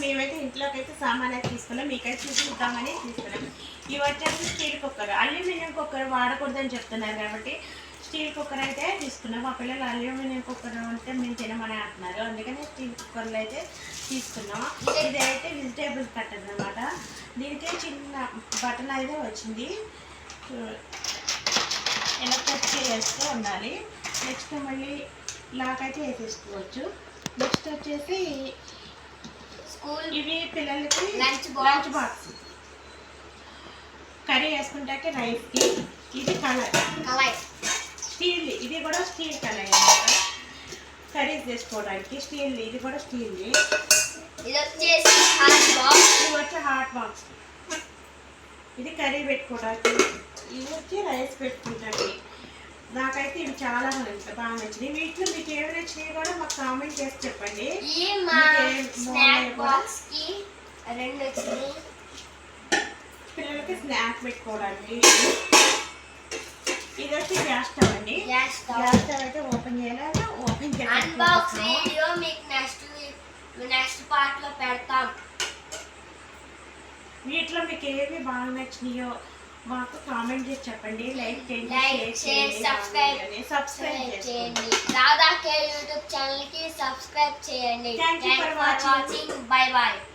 మేమైతే ఇంట్లోకి అయితే సామాన్ అయితే తీసుకున్నాం, మీకైతే చూపిద్దామని తీసుకున్నాం. ఇవి వచ్చేసి స్టీల్ కుక్కర్, అల్యూమినియం కుక్కర్ వాడకూడదని చెప్తున్నారు కాబట్టి స్టీల్ కుక్కర్ అయితే తీసుకున్నాం. మా పిల్లలు అల్యూమినియం కుక్కర్ అంటే మేము తినమని అంటున్నారు, అందుకని స్టీల్ కుక్కర్లో అయితే తీసుకున్నాం. ఇది అయితే వెజిటేబుల్స్ కట్టర్ అనమాట. దీనికి చిన్న బటన్ అయితే వచ్చింది, ఎలా కట్ చేస్తూ ఉండాలి. నెక్స్ట్ మళ్ళీ లాక్ అయితే వేసేసుకోవచ్చు. నెక్స్ట్ వచ్చేసి ఇవి పిల్లలకి లంచ్ బాక్స్, కర్రీ వేసుకుంటాకే రైస్కి. ఇది కళాయి స్టీల్, ఇది కూడా స్టీల్ కళాయి అన్నమాట, కర్రీస్ చేసుకోవడానికి స్టీల్. ఇది కూడా స్టీల్. ఇది వచ్చేసి హాట్ బాక్స్, ఇది కర్రీ పెట్టుకోవడానికి. ఇది వచ్చి రైస్ పెట్టుకుంటానికి. నాకైతే ఇవి చాలా బాగా నచ్చినాయి. వీటిలో మీకు ఏమి నచ్చినాయి కూడా మాకు కామెంట్ చేసి చెప్పండి. పిల్లలకి స్నాక్ పెట్టుకోవడానికి. ఇది వచ్చి గ్యాస్ స్టవ్ అండి. గ్యాస్ స్టవ్ అయితే ఓపెన్ చేయాలి, ఓపెన్ చేయాలి. నెక్స్ట్ పార్ట్ లో పెడతాం. వీటిలో మీకు ఏవి బాగా నచ్చినాయో మాకు కామెంట్ చేసి చెప్పండి. లైక్ చేయండి, సబ్స్క్రైబ్ చేయండి. రాధా కేర్ యూట్యూబ్ ఛానల్ కి సబ్స్క్రైబ్ చేయండి. Thank you for watching. By by.